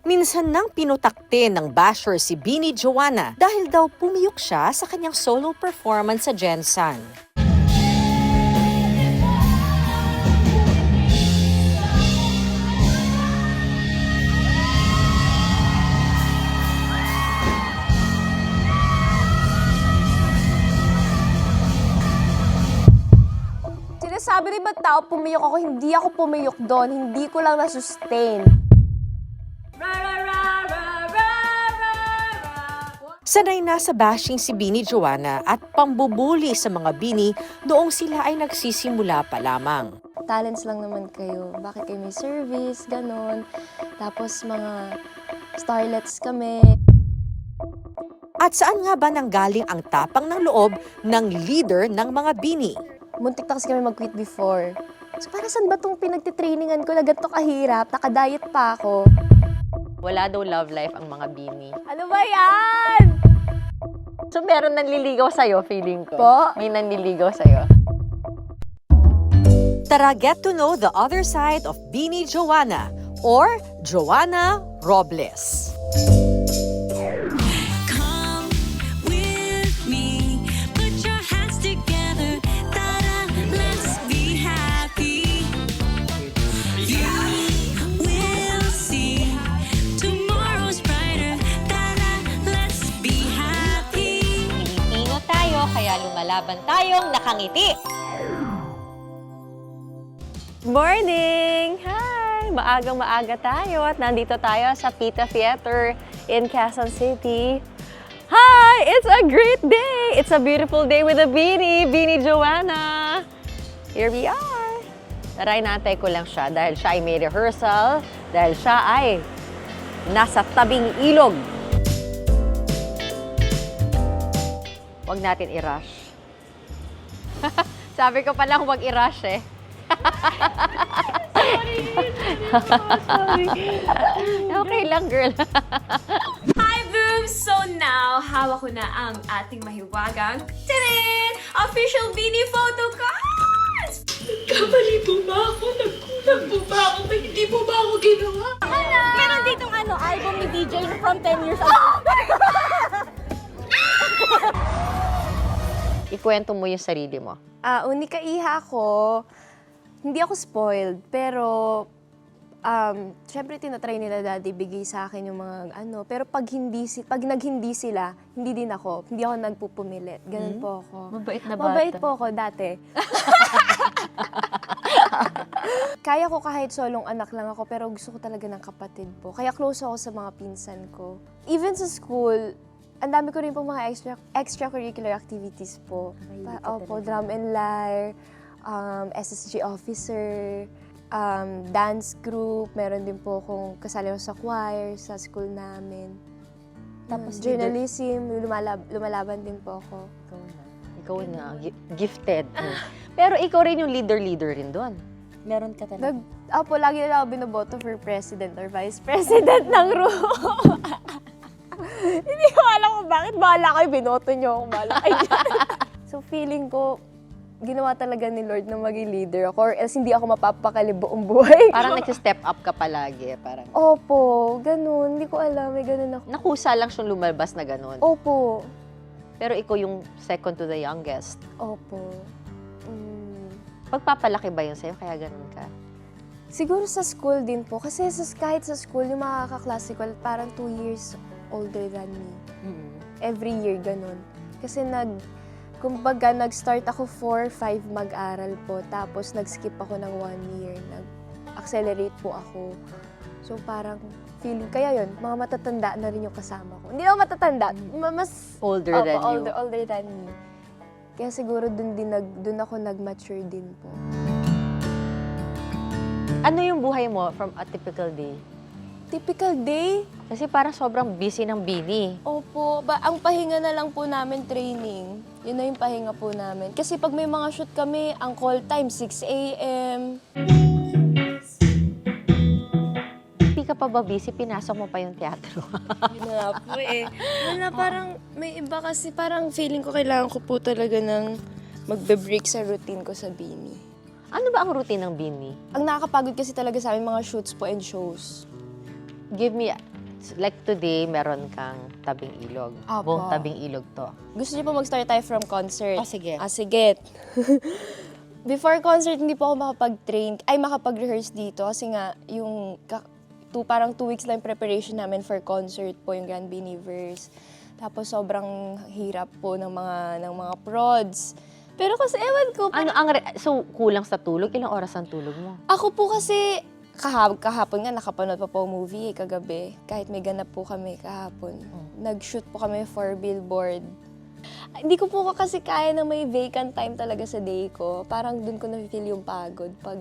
Minsan nang pinutakte ng basher si Beanie Joanna dahil daw pumiyok siya sa kanyang solo performance sa Gensan. Sinasabi rin ba tao pumiyok ako? Hindi ako pumiyok doon. Hindi ko lang na-sustain. Sanay na sa bashing si Beanie Joanna at pambubuli sa mga Beanie noong sila ay nagsisimula pa lamang. Talents lang naman kayo. Bakit kayo may service? Ganon. Tapos mga starlets kami. At saan nga ba nanggaling ang tapang ng loob ng leader ng mga Beanie? Muntik na kasi kami mag-quit before. So para saan ba itong pinagtitrainingan ko na ganito kahirap? Nakadiet pa ako. Wala daw love life ang mga Beanie. Ano ba yan? So meron nanliligaw sa'yo, feeling ko. Po? May nanliligaw sa'yo. Tara, get to know the other side of Beanie Joanna or Joanna Robles. Come with me, put your hands together, ta-da, let's be happy. You will see tomorrow's brighter, ta-da, let's be happy. Pilipino tayo, kaya lumalaban tayong nakangiti. Morning! Hi! Maagang-maaga tayo at nandito tayo sa Pita Theater in Quezon City. Hi! It's a great day! It's a beautiful day with a Beanie, Beanie Joanna. Here we are. Taray natay ko lang siya dahil siya ay may rehearsal, dahil siya ay nasa tabing ilog. Huwag natin i-rush. Sabi ko palang huwag i-rush eh. Okay lang, girl. Hi, boobs! So now, hawak ko na ang ating mahiwagang tirin! Official Beanie photo cards! Kamali po ba ako? Nagkulang po ba ako? Hindi po ba ako ginawa? Meron ditong album ni DJ from 10 years ago. Ikwento mo yung sarili mo. Unika iha ko. Hindi ako spoiled, pero syempre tinatry nila daddy bigay sa akin yung mga pero pag naghindi sila, hindi din ako. Hindi ako nagpupumilit. Ganun po ako. Mabait na bata. Mabait po ako dati. Kaya ko kahit solong anak lang ako, pero gusto ko talaga ng kapatid po. Kaya close ako sa mga pinsan ko. Even sa school, ang dami ko rin po mga extracurricular activities po. Opo, drum and lyre, SSG officer, dance group, meron din po akong kasali sa choir sa school namin. Tapos journalism, lumalaban din po ako. Ikaw na, gifted. Pero ikaw rin yung leader rin doon. Meron ka talaga. Lagi na ako binoboto for president or vice president ng room. Hindi ko alam kung bakit bahala kayo, binoto niyo ako, bahala kayo. So feeling ko, ginawa talaga ni Lord na maging leader ako or else hindi ako mapapakali buong buhay. Parang nag-step up ka palagi. Parang Opo, ganun. Hindi ko alam, may ganun ako. nakusa lang siyang lumalabas na ganun. Opo. Pero ikaw yung second to the youngest. Opo. Pagpapalaki ba yun sa'yo? Kaya ganun ka? Siguro sa school din po. Kasi kahit sa school, yung mga kaklase ko, parang 2 years older than me. Every year, ganun. Kasi kumbaga, nag-start ako 4-5 mag-aral po. Tapos, nag-skip ako ng 1 year. Nag-accelerate po ako. So, parang feeling, kaya yun, mga matatanda na rin yung kasama ko. Hindi naman matatanda, mas Older than you. older than me. Kaya siguro dun ako nag-mature din po. Ano yung buhay mo from a typical day? Typical day? Kasi parang sobrang busy ng Beanie. Opo, ang pahinga na lang po namin training. Yun na yung pahinga po namin. Kasi pag may mga shoot kami, ang call time 6 a.m. Hindi ka pa ba busy? Pinasok mo pa yung teatro. Yun na po eh. Wala, parang may iba kasi parang feeling ko kailangan ko po talaga ng magbe-break sa routine ko sa Beanie. Ano ba ang routine ng Beanie? Ang nakakapagod kasi talaga sa amin mga shoots po and shows. Give me Like today, meron kang tabing ilog. Apo. Buong tabing ilog to. Gusto niyo po mag-start tayo from concert? Sige. Sige. Before concert, hindi po ako makapag-rehearse dito kasi nga yung parang 2 weeks lang preparation namin for concert po yung Grand Believers. Tapos sobrang hirap po ng mga prods. Pero kasi ewan ko, So, kulang sa tulog? Ilang oras ang tulog mo? ako po kasi kahapon nga nakapanood pa po movie kagabi. Kahit may ganap po kami kahapon. Nag-shoot po kami for Billboard. Hindi ko po kasi kaya na may vacant time talaga sa day ko. Parang dun ko na-feel yung pagod pag...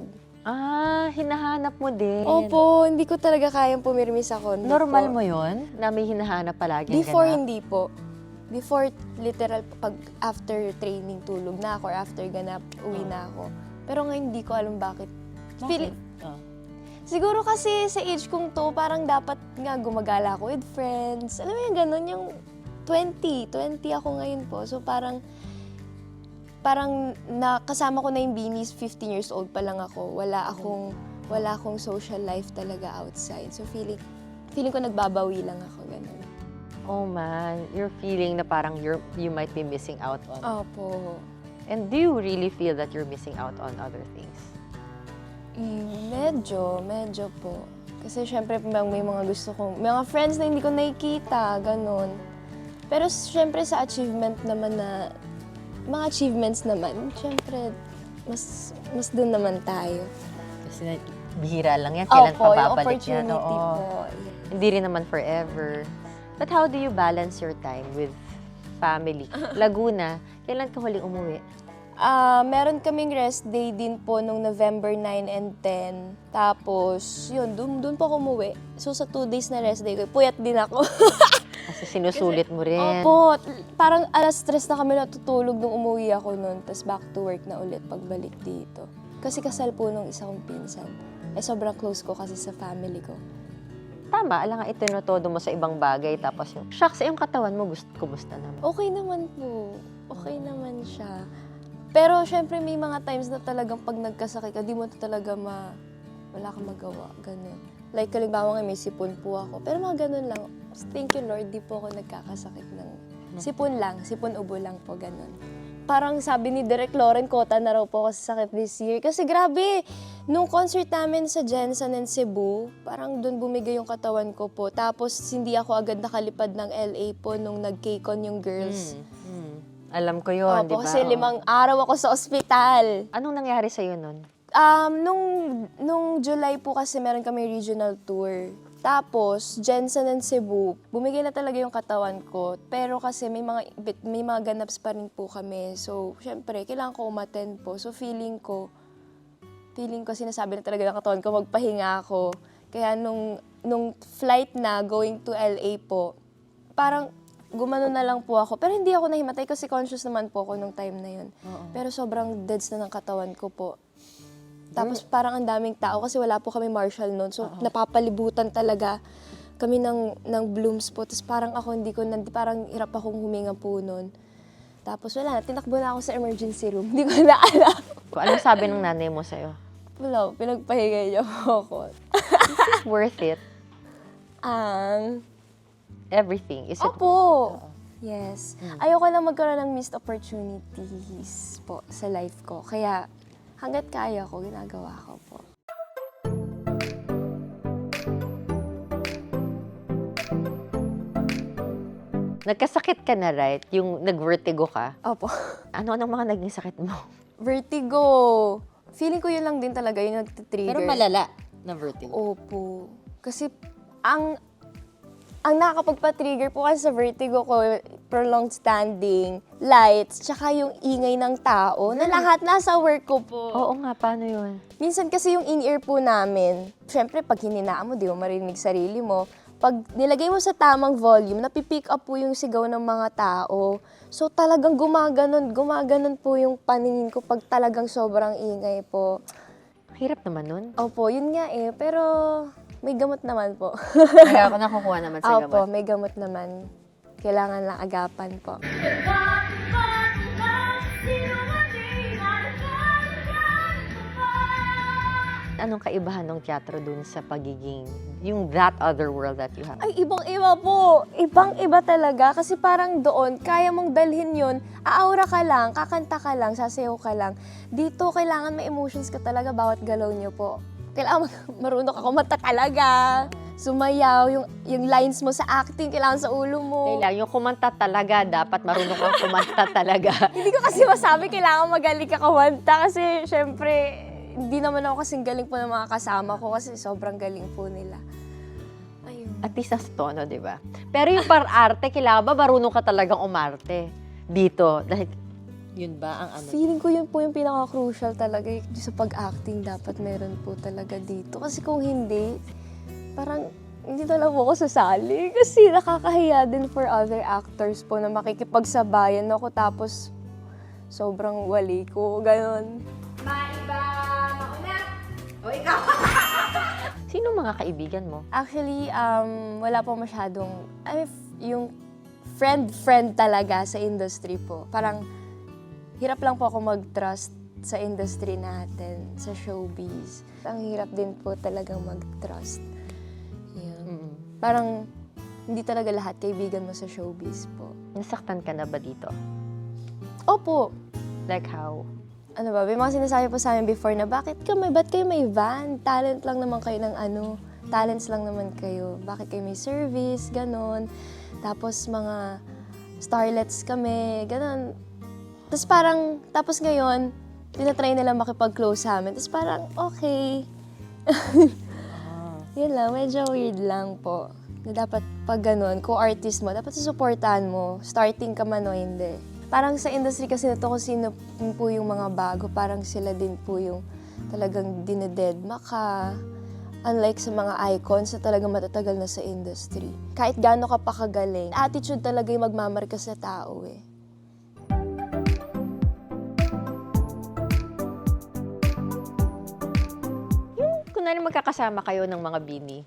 Hinahanap mo din. Opo, hindi ko talaga kayang pumirmi sa condo Normal po. mo yun? Na may hinahanap palagi Before, ganap? hindi po. Before, literal, pag after training, tulog na ako or after ganap, uwi na ako. Pero ngayon, hindi ko alam bakit. Siguro kasi sa age kong to, parang dapat nga gumagala ako with friends. Alam mo yung ganun, yung 20 ako ngayon po. So parang nakasama ko na yung Beanies, 15 years old pa lang ako. Wala akong social life talaga outside. So feeling ko nagbabawi lang ako, ganun. Oh man, you're feeling na parang you might be missing out on. Opo. And do you really feel that you're missing out on other things? Medyo po. Kasi syempre may mga gusto kong, may mga friends na hindi ko nakikita, ganun. Pero syempre sa mga achievements naman, syempre mas dun naman tayo. Kasi bihira lang yan, kailan pa Opo, yung babalik yan? opportunity Oo. po. Hindi rin naman forever. But how do you balance your time with family? Laguna, kailan ka huling umuwi? Meron kaming rest day din po nung November 9 and 10. Tapos, yun, dun po ako umuwi. So, sa 2 days na rest day ko, puyat din ako. Kasi sinusulit mo rin. Opo, parang alas 3 na kami natutulog nung umuwi ako nun. Tapos back to work na ulit pagbalik dito. Kasi kasal po nung isa kong pinsan. Sobrang close ko kasi sa family ko. Tama, alam nga itinutodo mo sa ibang bagay. Tapos yung, shucks, yung katawan mo, kumusta naman? Okay naman po. Okay naman siya. Pero syempre may mga times na talagang pag nagkasakit ka, di mo talaga wala kang magawa. Ganun. Like, kalimbawa nga may sipon po ako. Pero mga ganun lang. Thank you Lord, di po ako nagkakasakit ng sipon lang. Sipon ubo lang po, ganun. Parang sabi ni Direk Lauren, kota na raw po ako sa sakit this year. Kasi grabe, nung concert namin sa Jensen and Cebu, parang doon bumigay yung katawan ko po. Tapos hindi ako agad nakalipad ng LA po nung nag-K-Con yung girls. Alam ko yun, di ba? Kasi 5 araw ako sa ospital. Anong nangyari sa'yo nun? Nung July po kasi meron kami regional tour. Tapos, Jensen and Cebu, bumigay na talaga yung katawan ko. Pero kasi may mga ganaps pa rin po kami. So, syempre, kailangan ko umattend po. So, feeling ko sinasabi na talaga ng katawan ko, magpahinga ako. Kaya nung flight na going to LA po, parang gumano na lang po ako. Pero hindi ako nahimatay kasi conscious naman po ako nung time na yun. Pero sobrang deads na ng katawan ko po. Tapos parang ang daming tao kasi wala po kami marshal noon. So napapalibutan talaga kami ng blooms po. Tapos parang ako parang hirap akong huminga po noon. Tapos wala na, tinakbo na ako sa emergency room. Hindi ko na alam. Anong sabi ng nanay mo sa'yo? Wala, pinagpahinga niya po ako. Worth it? Everything? Is it Opo. worth it? Yes. Ayoko lang magkaroon ng missed opportunities po sa life ko. Kaya hanggat kaya ko, ginagawa ko po. Nagkasakit ka na, right? Yung nag-vertigo ka. Opo. Anong mga naging sakit mo? Vertigo. Feeling ko yun lang din talaga yung nagtitrigger. Pero malala na vertigo. Opo. Kasi ang nakakapagpa-trigger po kasi sa vertigo ko, prolonged standing, lights, tsaka yung ingay ng tao na lahat nasa work ko po. Oo nga, paano yun? Minsan kasi yung in-ear po namin, syempre pag hininaan mo, di mo marinig sarili mo. Pag nilagay mo sa tamang volume, napipick up po yung sigaw ng mga tao. So talagang gumaganon po yung paningin ko pag talagang sobrang ingay po. Hirap naman nun. Opo, yun nga pero may gamot naman po. Kaya ako nakukuha naman sa Opo, gamot. may gamot naman. Kailangan lang agapan po. anong kaibahan ng teatro dun sa pagiging, yung that other world that you have? Ay, ibang-iba po. Ibang-iba talaga. Kasi parang doon, kaya mong dalhin yun, aaura ka lang, kakanta ka lang, sasayaw ka lang. Dito, kailangan may emotions ka talaga bawat galaw niyo po. Kailangan marunong ka kumanta talaga. Sumayaw, yung lines mo sa acting, kailangan sa ulo mo. Kailangan yung kumanta talaga, dapat marunong kang kumanta talaga. Hindi ko kasi masabi kailangan magaling ka kumanta kasi syempre, hindi naman ako kasing galing po ng mga kasama ko kasi sobrang galing po nila. Ayun. At least sa tono, di ba? Pero yung par-arte, kailangan ba marunong ka talagang umarte dito? Dahil, yun ba ang ano? Feeling ko yun po yung pinaka-crucial talaga sa pag-acting dapat meron po talaga dito. Kasi kung hindi, parang hindi talaga ako sasali. Kasi nakakahiya din for other actors po na makikipagsabayan ako tapos sobrang wali ko, ganon. Sino mga kaibigan mo? Actually, wala po masyadong, yung friend talaga sa industry po. Parang, hirap lang po ako mag-trust sa industry natin, sa showbiz. Ang hirap din po talagang mag-trust. Yun. Parang, hindi talaga lahat kaibigan mo sa showbiz po. Nasaktan ka na ba dito? Opo. Like how? Ano ba, may mga sinasabi po sa amin before na, ba't kayo may van? Talent lang naman kayo ng talents lang naman kayo. Bakit kayo may service, ganon. Tapos mga starlets kami, ganon. Tapos ngayon, tinatry nila makipag-close sa amin. Tapos parang, okay. Yun lang, medyo weird lang po. Na dapat pag ganon, co-artist mo, dapat susuportahan mo. Starting ka man o hindi. Parang sa industry kasi na to, kung sino po yung mga bago, parang sila din po yung talagang dinededma ka. Unlike sa mga icons na talagang matatagal na sa industry. Kahit gaano ka pa kagaling, attitude talaga yung magmamarka sa tao eh. Kunwari magkakasama kayo ng mga bini,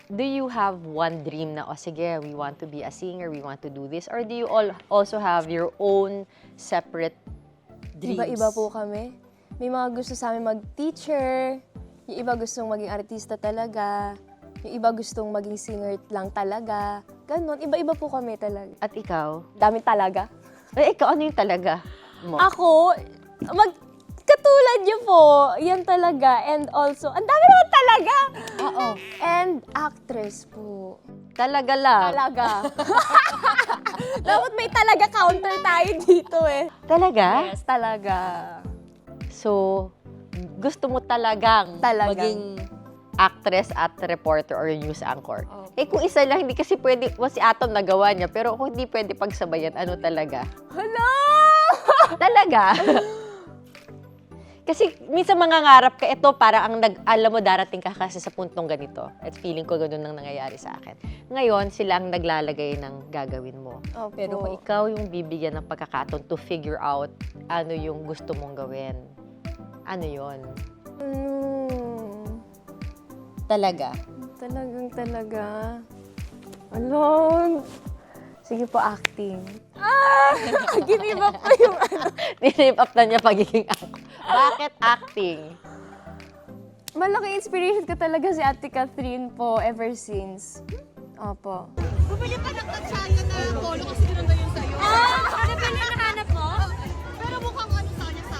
do you have one dream na, sige, we want to be a singer, we want to do this? Or do you all also have your own separate dreams? Iba-iba po kami. May mga gusto sa amin mag-teacher, yung iba gustong maging artista talaga, yung iba gustong maging singer lang talaga. Ganon, iba-iba po kami talaga. At ikaw? Dami talaga. Ikaw, ano yung talaga mo? Ako, katulad niyo po, yan talaga. And also, ang dami naman talaga! Oo. And actress po. Talaga lang? Talaga. Dapat may talaga counter tayo dito eh. Talaga? Yes, talaga. So, gusto mo talagang maging actress at reporter or news anchor. Okay. Kung isa lang, hindi kasi pwede, si Atom nagawa niya, pero kung hindi pwede pagsabayan, ano talaga? Hala! Talaga? Kasi minsan mangangarap ka, ito parang alam mo darating ka kasi sa puntong ganito. At feeling ko ganun ang nangyayari sa akin. Ngayon, sila ang naglalagay ng gagawin mo. Opo. Pero kung ikaw yung bibigyan ng pagkakataon to figure out ano yung gusto mong gawin, ano yon? Talaga? Talaga. Alon. Sige po, acting. Give up po yung Dinip up na niya pagiging actor. Bakit acting? Malaki inspiration ko talaga si Ate Catherine po ever since. Opo. Bumili pa ng katsaya na polo kasi gano'n yun sa'yo. Ano ba yung nahanap mo? Pero mukhang ano sana sa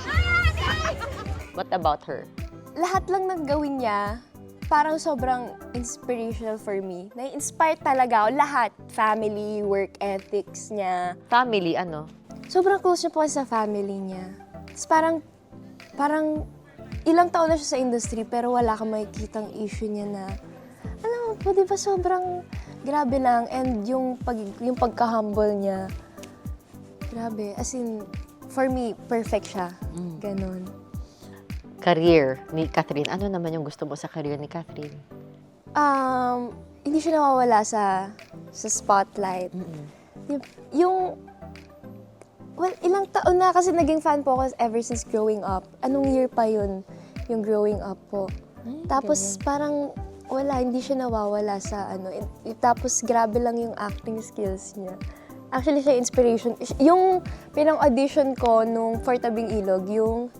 What about her? Lahat lang ng gawin niya, parang sobrang inspirational for me. Na-inspire talaga ako. Lahat. Family, work ethics niya. Family, ano? Sobrang close niya po sa family niya. Tapos parang ilang taon na siya sa industry pero wala kang makikitang issue niya na, alam mo po, di ba sobrang grabe lang. And yung pagka-humble niya, grabe. As in, for me, perfect siya. Ganon. Career ni Catherine. Ano naman yung gusto mo sa career ni Catherine? Hindi siya nawawala sa spotlight. Well, ilang taon na kasi naging fan po ako ever since growing up. Anong year pa yun, yung growing up po. Tapos parang wala, hindi siya nawawala sa ano. Tapos grabe lang yung acting skills niya. Actually, siya inspiration. Yung pinang-audition ko nung For Tabing Ilog, yung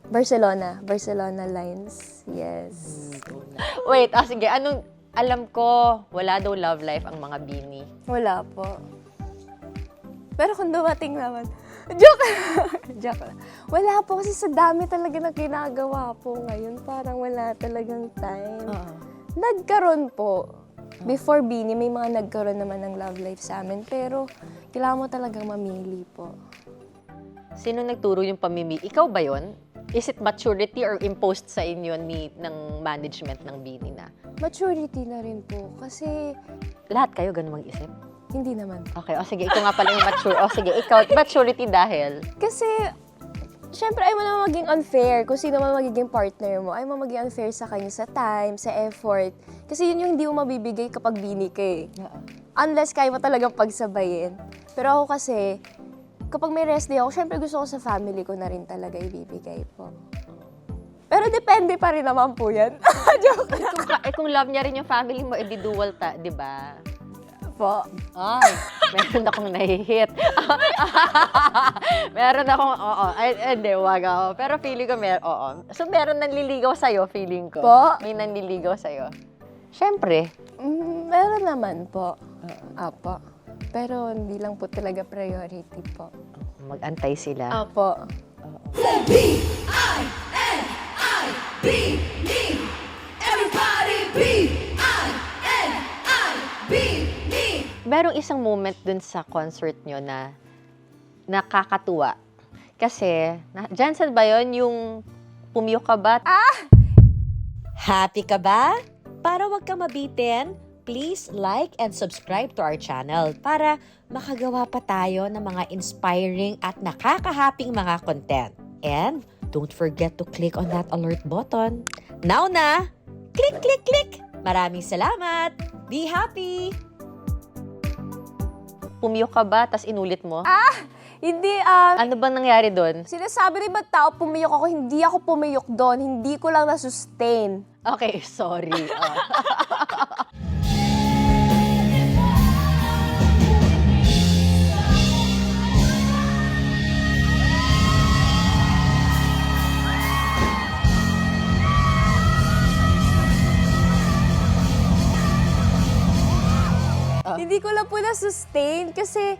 Barcelona Lines. Yes. Wait, sige. Alam ko, wala daw love life ang mga Bini. Wala po. Pero kung dumating naman, joke! Joke lang. Wala po kasi sa dami talaga na ginagawa po ngayon. Parang wala talagang time. Nagkaroon po. Before Bini, may mga nagkaroon naman ng love life sa amin. Pero kailangan mo talagang mamili po. Sino nagturo yung pamimili? Ikaw ba yon? Is it maturity or imposed sa inyo ng management ng Bini na? Maturity na rin po. Kasi Lahat kayo ganun mag-isip? hindi naman. Okay, sige, ikaw nga pala yung mature. Sige, ikaw, maturity dahil? Kasi, syempre, ayaw mo naman maging unfair. Kung sino man magiging partner mo, ayaw mo maging unfair sa kanya sa time, sa effort. Kasi yun yung hindi mo mabibigay kapag Bini ka eh. Unless kaya mo talagang pagsabayin. Pero ako kasi, kapag may rest day ako, syempre gusto ko sa family ko na rin talaga ibibigay po. Pero depende pa rin naman po yan. Joke lang. Kung love niya rin yung family mo, edi dual di ba? Po. Ay, meron akong nahihit. Meron akong, hindi, wag ako. Pero feeling ko, oo. So, meron nanliligaw sa'yo, feeling ko. Po? May nanliligaw sa'yo. Siyempre. Meron naman po. Apo. Pero hindi lang po talaga priority po. Mag-antay sila. Apo. Merong isang moment dun sa concert nyo na nakakatuwa. Kasi, Jansen ba yun? Yung pumiyok ka ba? Happy ka ba? Para wag ka mabitin, please like and subscribe to our channel para makagawa pa tayo ng mga inspiring at nakakahaping mga content. And don't forget to click on that alert button. Now na! Click, click, click! Maraming salamat! Be happy! Pumiyok ka ba, tas inulit mo? Hindi, Ano bang nangyari doon? sinasabi rin ba tao pumiyok ako? Hindi ako pumiyok doon. Hindi ko lang na-sustain. Okay, sorry. Hindi ko lang po na-sustain kasi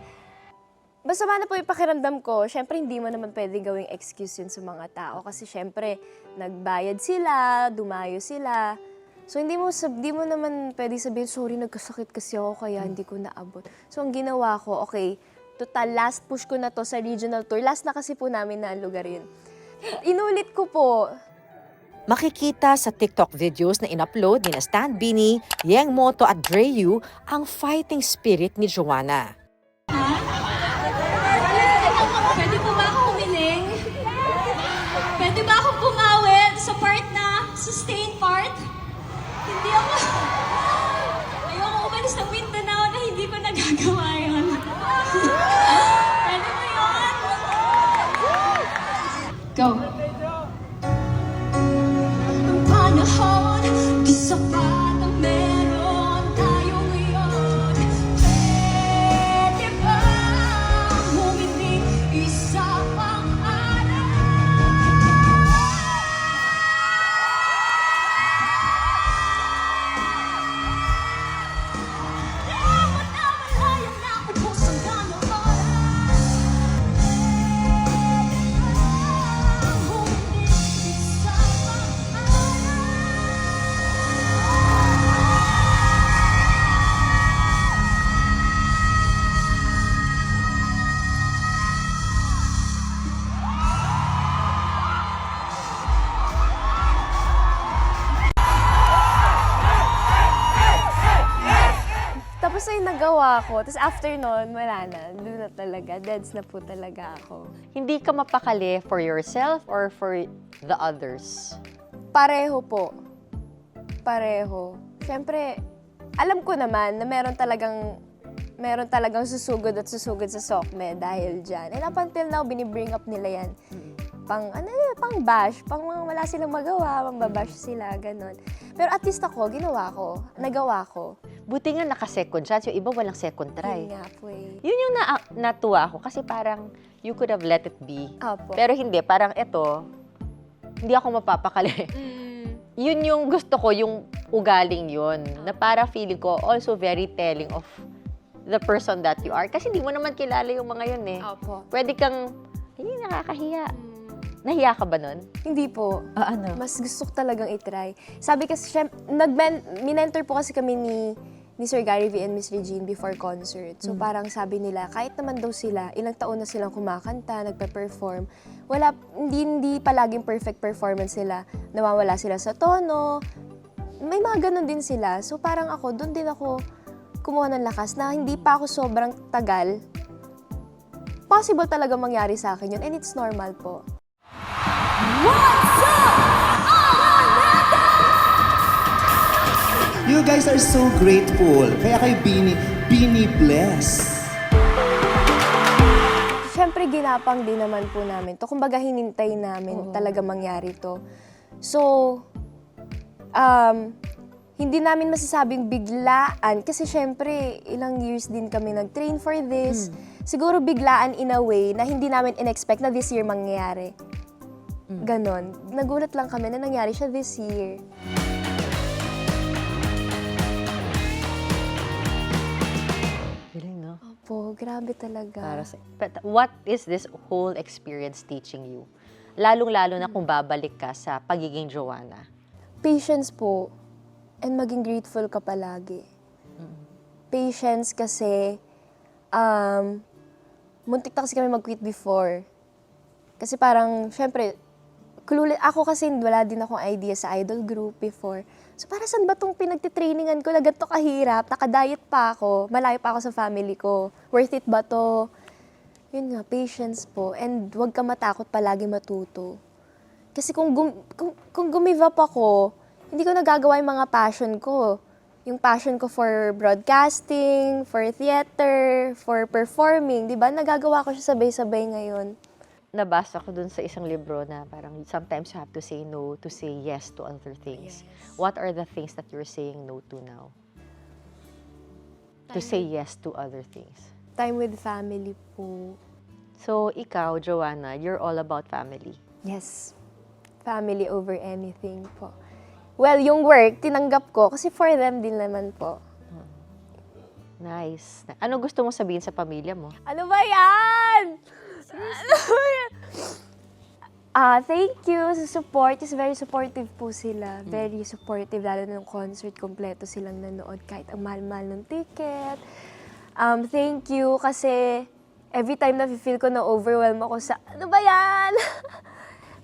masama na po yung pakiramdam ko. Siyempre, hindi mo naman pwede gawing excuse yun sa mga tao kasi siyempre, nagbayad sila, dumayo sila. So, hindi mo naman pwede sabihin, sorry, nagkasakit kasi ako kaya hindi ko naabot. So, ang ginawa ko, okay, total, last push ko na to sa regional tour. Last na kasi po namin na lugar yun. Inulit ko po. Makikita sa TikTok videos na in-upload ni na Stan Bini, Yeng Moto at Dreyu ang fighting spirit ni Joanna. Pwede po ba ako humiling? Pwede ba akong pumawi sa part na sustained part? Hindi ako... Ayoko umalis ng Mindanao na hindi ko nagagawa yun. Pwede mo yun? Go. Ang panahon, di sapat ang meron tayo ngayon. Pwede ba humiling isa pang araw? Lemon na malaya na ubos ang ganang oras. Pwede ba humiling isa pang araw? Tapos ay nagawa ko. Tapos after nun, wala na. Doon na talaga. Deads na po talaga ako. Hindi ka mapakali for yourself or for the others? Pareho po. Pareho. Siyempre, alam ko naman na meron talagang susugod at susugod sa SOCME dahil dyan. And up until now, binibring up nila yan. Pang bash, wala silang magawa, bash sila, ganon. Pero at least ako, nagawa ko. Buti nga naka-second chance. Yung iba walang second try. Yun nga po eh. Yun yung natuwa ako kasi parang you could have let it be. Opo. Pero hindi, parang eto, hindi ako mapapakali. Yun yung gusto ko, yung ugaling yun. Na para feeling ko also very telling of the person that you are. Kasi hindi mo naman kilala yung mga yun eh. Opo. Pwede kang, hindi, nakakahiya. Nahiya ka ba nun? Hindi po. Ano? Mas gusto ko talagang itry. Sabi kasi, minentor po kasi kami ni Sir Gary V and Miss Regine before concert. So parang sabi nila, kahit naman daw sila, ilang taon na silang kumakanta, nagpe-perform, hindi palaging perfect performance sila. Nawawala sila sa tono. May mga ganun din sila. So parang ako, doon din ako kumuha ng lakas na hindi pa ako sobrang tagal. Possible talaga mangyari sa akin yun and it's normal po. You guys are so grateful. Kaya kay Beanie bless. Siyempre, ginapang din naman po namin to. Kumbaga, hinintay namin talaga mangyari to. So, hindi namin masasabing biglaan. Kasi siyempre, ilang years din kami nag-train for this. Siguro biglaan in a way na hindi namin in-expect na this year mangyayari. Ganon. Nagulat lang kami na nangyari siya this year. Galing, no? Opo, grabe talaga. But what is this whole experience teaching you? Lalong-lalo na kung babalik ka sa pagiging Joanna. Patience po. And maging grateful ka palagi. Patience kasi, muntik na kasi kami mag-quit before. Kasi parang, syempre, ako kasi wala din akong idea sa idol group before. So para saan ba itong pinagtitrainingan ko na ganito kahirap? Nakadiet pa ako, malayo pa ako sa family ko. Worth it ba to? Yun nga, patience po. And huwag ka matakot palagi matuto. Kasi kung gumive up ako, hindi ko nagagawa yung mga passion ko. Yung passion ko for broadcasting, for theater, for performing, di ba? Nagagawa ko siya sabay-sabay ngayon. Nabasa ko dun sa isang libro na parang sometimes you have to say no to say yes to other things. What are the things that you're saying no to now? To say yes to other things. Time with family po. So, ikaw, Joanna, you're all about family. Yes. Family over anything po. Well, yung work, tinanggap ko kasi for them din naman po. Nice. Ano gusto mo sabihin sa pamilya mo? Ano ba yan? Ano ba yan? Thank you sa support. Is very supportive po sila. Very supportive, lalo na ng concert, kompleto silang nanood kahit ang mahal-mahal ng ticket. Thank you kasi every time na feel ko na overwhelm ako sa, ano ba yan?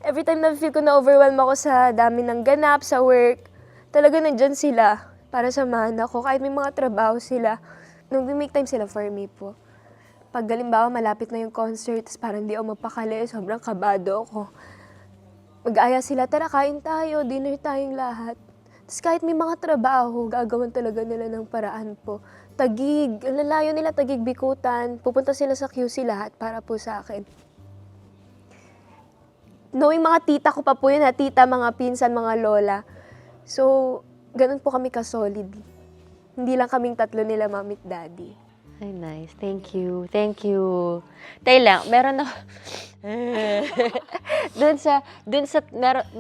Every time na feel ko na overwhelm ako sa dami ng ganap sa work, talaga nandyan sila para samahan ako. Kahit may mga trabaho sila, nung make time sila for me po. Pag halimbawa malapit na yung concert, tapos parang di ako mapakali, sobrang kabado ako. Mag-aaya sila, tara kain tayo, dinner tayong lahat. Tapos kahit may mga trabaho, gagawan talaga nila ng paraan po. Tagig, ang lalayo nila, Tagig, Bikutan, pupunta sila sa QC lahat para po sa akin. Knowing mga tita ko pa po yun, tita, mga pinsan, mga lola. So, ganun po kami ka-solid. Hindi lang kaming tatlo nila, mami at daddy. Ay, nice. Thank you. Thank you. Tayo lang, meron na...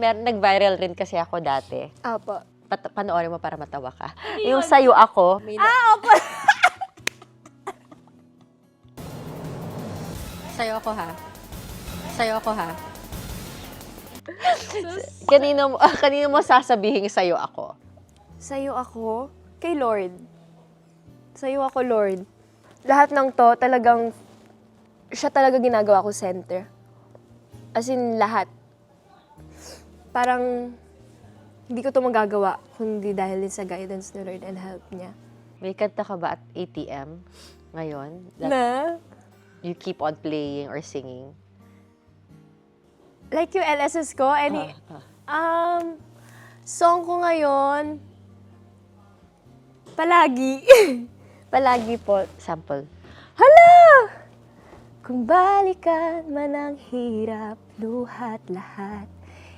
nag-viral rin kasi ako dati. Apo. Panoorin mo para matawa ka. Yung sayo ako. Opo! Sayo ako ha. Sayo ako ha. Kanino mo sasabihin sa'yo ako? Sa'yo ako, kay Lord. Sa'yo ako, Lord. Lahat ng to, talagang, siya talaga ginagawa ko center. As in, lahat. Parang, hindi ko to magagawa kundi dahil din sa guidance ni Lord and help niya. May kanta ka ba at ATM ngayon? Na? You keep on playing or singing? Like yung LSS ko, song ko ngayon, palagi. Palagi po. Sample. Hala! Kung balikan man ang hirap, luhat lahat,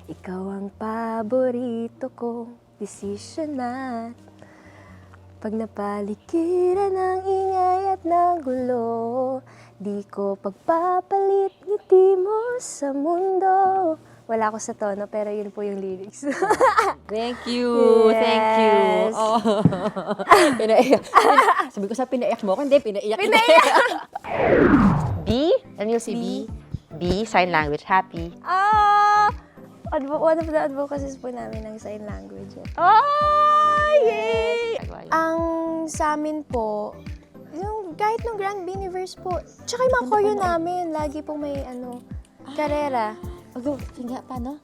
ikaw ang paborito kong desisyonan. Pag napaligiran ng ingay at ng gulo, di ko pagpapalit ngiti mo sa mundo. wala ako sa tono, pero yun po yung lyrics. Thank you. Thank you. Yes. Oh. Pinaiyak. Sabi ko sa pinaiyak mo ako, hindi, pinaiyak. B, and you'll see B. B, sign language, happy. One of the advocacies po namin ng sign language. Oh, yay! Ang sa amin po, yung kahit nung Grand Beaniverse po, tsaka yung mga choreo namin, lagi po may karera. Sige, paano?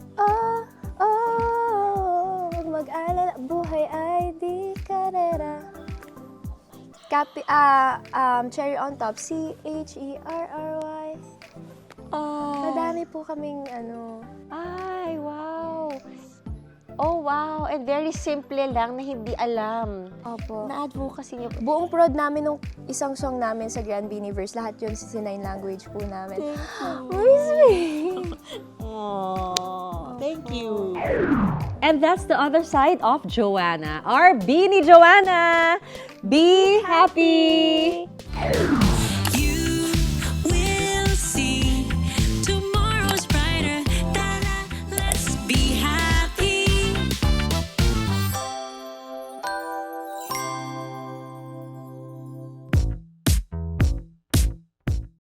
Huwag mag-alala, buhay ay di karera. Cherry on top, C-H-E-R-R-Y. Madami po kaming Ay, wow. Oh, wow. And very simple lang na hindi alam. Opo. Na-advocacy niyo. Buong prod namin nung isang song namin sa Grand Beaniverse, lahat yun sa sign language po namin. Oh, thank you. And that's the other side of Joanna. Our Beanie Joanna. Be happy.